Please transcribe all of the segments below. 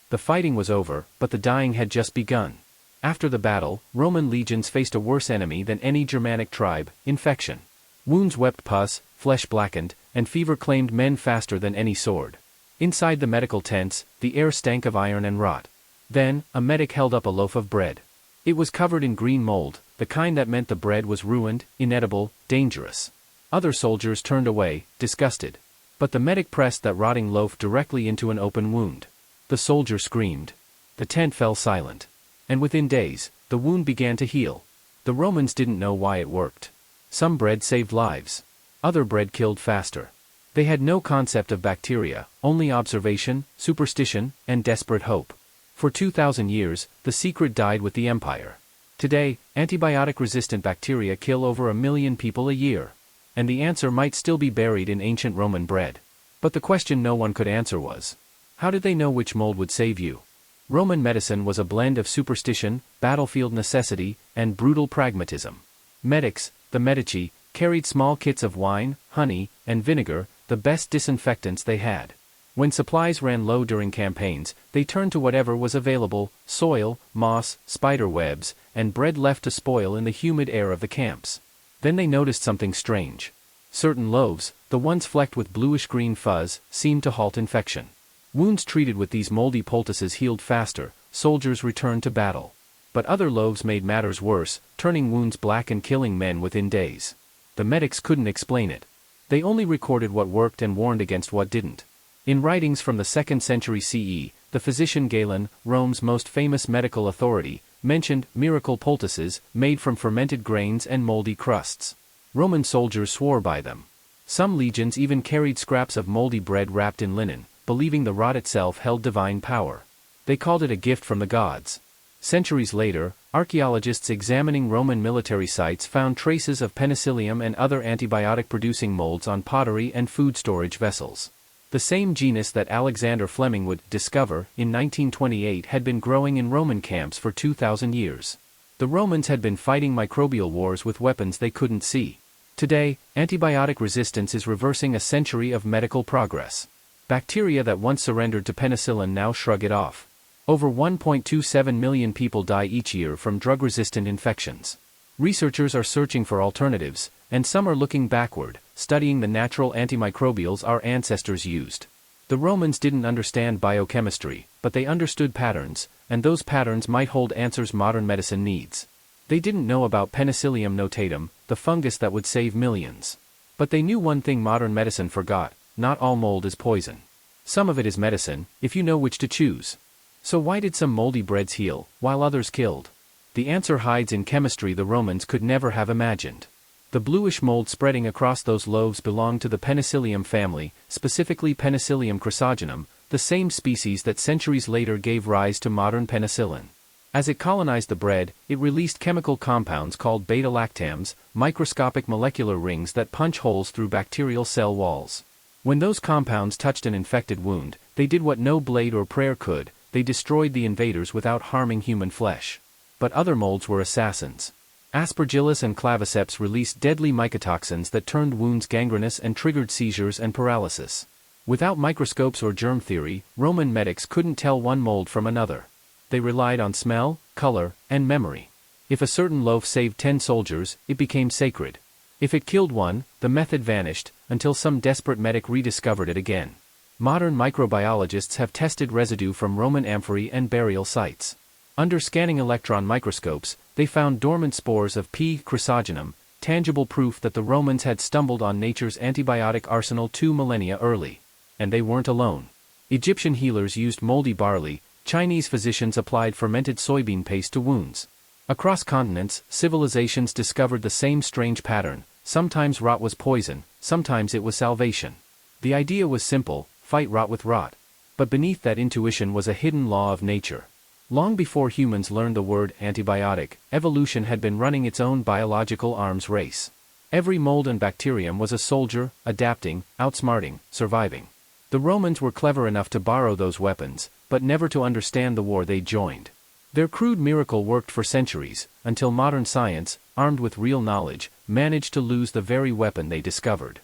The fighting was over, but the dying had just begun. After the battle, Roman legions faced a worse enemy than any Germanic tribe: infection. Wounds wept pus, flesh blackened, and fever claimed men faster than any sword. Inside the medical tents, the air stank of iron and rot. Then, a medic held up a loaf of bread. It was covered in green mold, the kind that meant the bread was ruined, inedible, dangerous. Other soldiers turned away, disgusted. But the medic pressed that rotting loaf directly into an open wound. The soldier screamed. The tent fell silent. And within days, the wound began to heal. The Romans didn't know why it worked. Some bread saved lives. Other bread killed faster. They had no concept of bacteria, only observation, superstition, and desperate hope. For 2,000 years, the secret died with the empire. Today, antibiotic-resistant bacteria kill over 1 million people a year. And the answer might still be buried in ancient Roman bread. But the question no one could answer was, how did they know which mold would save you? Roman medicine was a blend of superstition, battlefield necessity, and brutal pragmatism. Medics, the Medici, carried small kits of wine, honey, and vinegar, the best disinfectants they had. When supplies ran low during campaigns, they turned to whatever was available: soil, moss, spider webs, and bread left to spoil in the humid air of the camps. Then they noticed something strange. Certain loaves, the ones flecked with bluish-green fuzz, seemed to halt infection. Wounds treated with these moldy poultices healed faster, soldiers returned to battle. But other loaves made matters worse, turning wounds black and killing men within days. The medics couldn't explain it. They only recorded what worked and warned against what didn't. In writings from the 2nd century CE, the physician Galen, Rome's most famous medical authority, mentioned miracle poultices made from fermented grains and moldy crusts. Roman soldiers swore by them. Some legions even carried scraps of moldy bread wrapped in linen, believing the rot itself held divine power. They called it a gift from the gods. Centuries later, archaeologists examining Roman military sites found traces of Penicillium and other antibiotic-producing molds on pottery and food storage vessels. The same genus that Alexander Fleming would discover in 1928 had been growing in Roman camps for 2,000 years. The Romans had been fighting microbial wars with weapons they couldn't see. Today, antibiotic resistance is reversing a century of medical progress. Bacteria that once surrendered to penicillin now shrug it off. Over 1.27 million people die each year from drug-resistant infections. Researchers are searching for alternatives, and some are looking backward, studying the natural antimicrobials our ancestors used. The Romans didn't understand biochemistry, but they understood patterns, and those patterns might hold answers modern medicine needs. They didn't know about Penicillium notatum, the fungus that would save millions. But they knew one thing modern medicine forgot: not all mold is poison. Some of it is medicine, if you know which to choose. So why did some moldy breads heal, while others killed? The answer hides in chemistry the Romans could never have imagined. The bluish mold spreading across those loaves belonged to the Penicillium family, specifically Penicillium chrysogenum, the same species that centuries later gave rise to modern penicillin. As it colonized the bread, it released chemical compounds called beta-lactams, microscopic molecular rings that punch holes through bacterial cell walls. When those compounds touched an infected wound, they did what no blade or prayer could: they destroyed the invaders without harming human flesh. But other molds were assassins. Aspergillus and claviceps released deadly mycotoxins that turned wounds gangrenous and triggered seizures and paralysis. Without microscopes or germ theory, Roman medics couldn't tell one mold from another. They relied on smell, color, and memory. If a certain loaf saved 10 soldiers, it became sacred. If it killed one, the method vanished, until some desperate medic rediscovered it again. Modern microbiologists have tested residue from Roman amphorae and burial sites. Under scanning electron microscopes, they found dormant spores of P. chrysogenum, tangible proof that the Romans had stumbled on nature's antibiotic arsenal 2 millennia early. And they weren't alone. Egyptian healers used moldy barley, Chinese physicians applied fermented soybean paste to wounds. Across continents, civilizations discovered the same strange pattern: sometimes rot was poison, sometimes it was salvation. The idea was simple: fight rot with rot. But beneath that intuition was a hidden law of nature. Long before humans learned the word antibiotic, evolution had been running its own biological arms race. Every mold and bacterium was a soldier, adapting, outsmarting, surviving. The Romans were clever enough to borrow those weapons, but never to understand the war they joined. Their crude miracle worked for centuries, until modern science, armed with real knowledge, managed to lose the very weapon they discovered.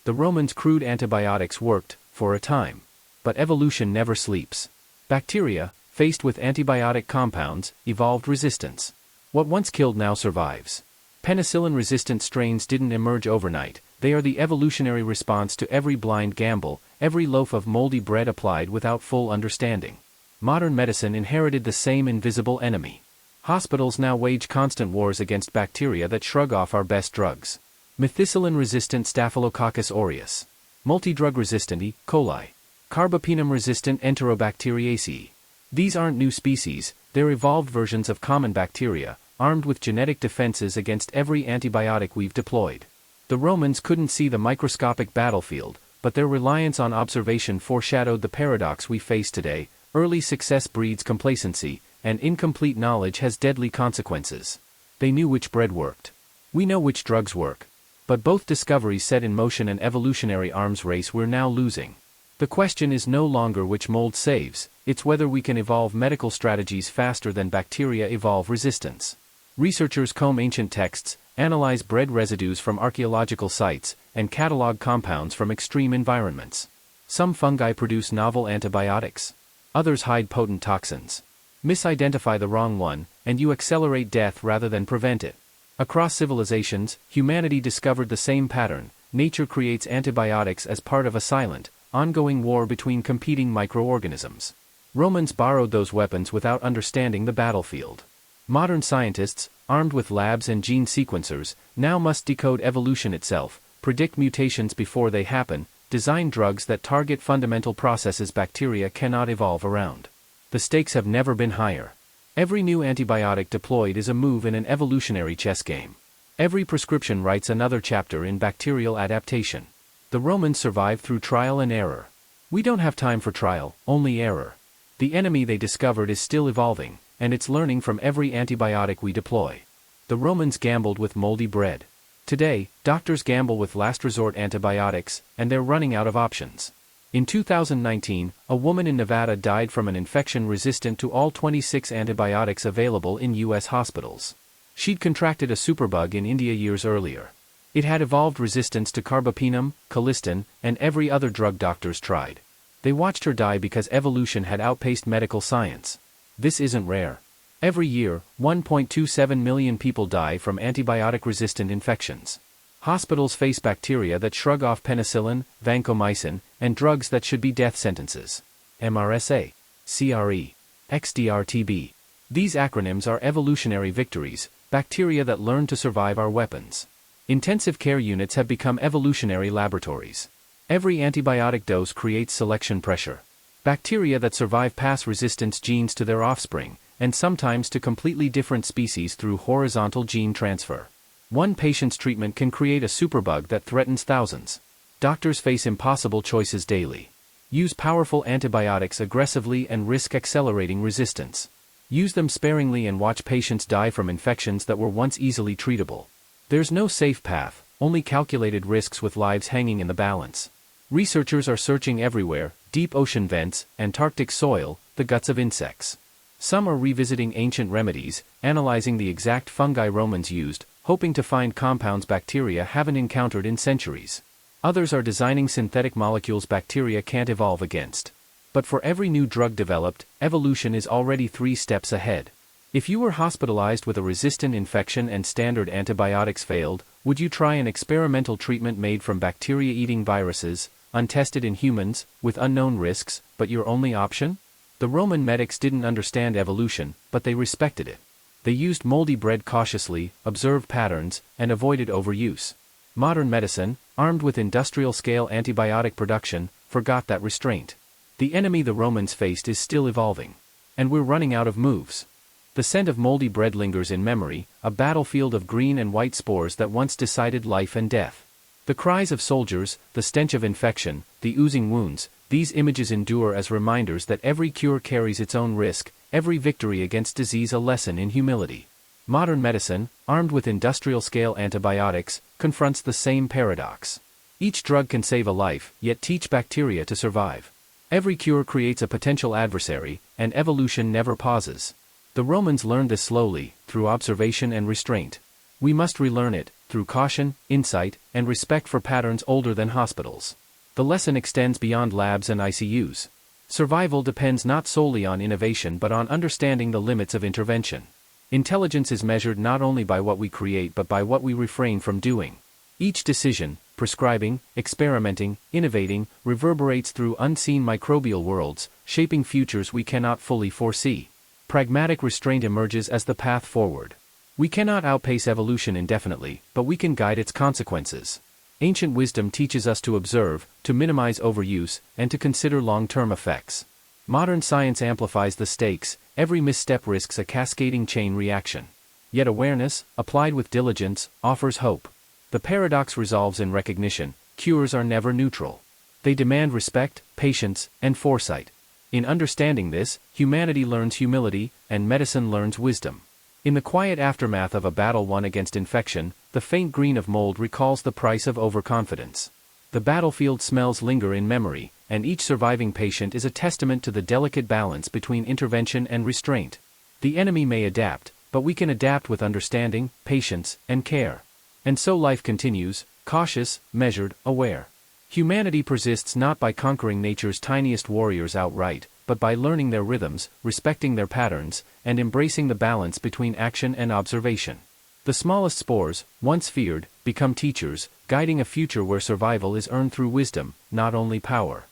The Romans' crude antibiotics worked, for a time. But evolution never sleeps. Bacteria, faced with antibiotic compounds, evolved resistance. What once killed now survives. Penicillin-resistant strains didn't emerge overnight. They are the evolutionary response to every blind gamble, every loaf of moldy bread applied without full understanding. Modern medicine inherited the same invisible enemy. Hospitals now wage constant wars against bacteria that shrug off our best drugs. Methicillin-resistant Staphylococcus aureus. Multidrug-resistant E. coli. Carbapenem-resistant Enterobacteriaceae. These aren't new species, they're evolved versions of common bacteria, armed with genetic defenses against every antibiotic we've deployed. The Romans couldn't see the microscopic battlefield, but their reliance on observation foreshadowed the paradox we face today: early success breeds complacency, and incomplete knowledge has deadly consequences. They knew which bread worked. We know which drugs work. But both discoveries set in motion an evolutionary arms race we're now losing. The question is no longer which mold saves, it's whether we can evolve medical strategies faster than bacteria evolve resistance. Researchers comb ancient texts, analyze bread residues from archaeological sites, and catalog compounds from extreme environments. Some fungi produce novel antibiotics. Others hide potent toxins. Misidentify the wrong one, and you accelerate death rather than prevent it. Across civilizations, humanity discovered the same pattern: nature creates antibiotics as part of a silent, ongoing war between competing microorganisms. Romans borrowed those weapons without understanding the battlefield. Modern scientists, armed with labs and gene sequencers, now must decode evolution itself, predict mutations before they happen, design drugs that target fundamental processes bacteria cannot evolve around. The stakes have never been higher. Every new antibiotic deployed is a move in an evolutionary chess game. Every prescription writes another chapter in bacterial adaptation. The Romans survived through trial and error. We don't have time for trial, only error. The enemy they discovered is still evolving, and it's learning from every antibiotic we deploy. The Romans gambled with moldy bread. Today, doctors gamble with last resort antibiotics, and they're running out of options. In 2019, a woman in Nevada died from an infection resistant to all 26 antibiotics available in U.S. hospitals. She'd contracted a superbug in India years earlier. It had evolved resistance to carbapenem, colistin, and every other drug doctors tried. They watched her die because evolution had outpaced medical science. This isn't rare. Every year, 1.27 million people die from antibiotic-resistant infections. Hospitals face bacteria that shrug off penicillin, vancomycin, and drugs that should be death sentences. MRSA, CRE, XDR-TB. These acronyms are evolutionary victories, bacteria that learn to survive our weapons. Intensive care units have become evolutionary laboratories. Every antibiotic dose creates selection pressure. Bacteria that survive pass resistance genes to their offspring, and sometimes to completely different species through horizontal gene transfer. One patient's treatment can create a superbug that threatens thousands. Doctors face impossible choices daily. Use powerful antibiotics aggressively and risk accelerating resistance. Use them sparingly and watch patients die from infections that were once easily treatable. There's no safe path, only calculated risks with lives hanging in the balance. Researchers are searching everywhere: deep ocean vents, Antarctic soil, the guts of insects. Some are revisiting ancient remedies, analyzing the exact fungi Romans used, hoping to find compounds bacteria haven't encountered in centuries. Others are designing synthetic molecules bacteria can't evolve against. But for every new drug developed, evolution is already 3 steps ahead. If you were hospitalized with a resistant infection and standard antibiotics failed, would you try an experimental treatment made from bacteria-eating viruses, untested in humans, with unknown risks, but your only option? The Roman medics didn't understand evolution, but they respected it. They used moldy bread cautiously, observed patterns, and avoided overuse. Modern medicine, armed with industrial-scale antibiotic production, forgot that restraint. The enemy the Romans faced is still evolving. And we're running out of moves. The scent of moldy bread lingers in memory, a battlefield of green and white spores that once decided life and death. The cries of soldiers, the stench of infection, the oozing wounds, these images endure as reminders that every cure carries its own risk, every victory against disease a lesson in humility. Modern medicine, armed with industrial-scale antibiotics, confronts the same paradox. Each drug can save a life, yet teach bacteria to survive. Every cure creates a potential adversary, and evolution never pauses. The Romans learned this slowly, through observation and restraint. We must relearn it, through caution, insight, and respect for patterns older than hospitals. The lesson extends beyond labs and ICUs. Survival depends not solely on innovation but on understanding the limits of intervention. Intelligence is measured not only by what we create but by what we refrain from doing. Each decision, prescribing, experimenting, innovating, reverberates through unseen microbial worlds, shaping futures we cannot fully foresee. Pragmatic restraint emerges as the path forward. We cannot outpace evolution indefinitely, but we can guide its consequences. Ancient wisdom teaches us to observe, to minimize overuse, and to consider long-term effects. Modern science amplifies the stakes, every misstep risks a cascading chain reaction. Yet awareness, applied with diligence, offers hope. The paradox resolves in recognition: cures are never neutral. They demand respect, patience, and foresight. In understanding this, humanity learns humility, and medicine learns wisdom. In the quiet aftermath of a battle won against infection, the faint green of mold recalls the price of overconfidence. The battlefield smells linger in memory, and each surviving patient is a testament to the delicate balance between intervention and restraint. The enemy may adapt, but we can adapt with understanding, patience, and care. And so life continues, cautious, measured, aware. Humanity persists not by conquering nature's tiniest warriors outright, but by learning their rhythms, respecting their patterns, and embracing the balance between action and observation. The smallest spores, once feared, become teachers, guiding a future where survival is earned through wisdom, not only power.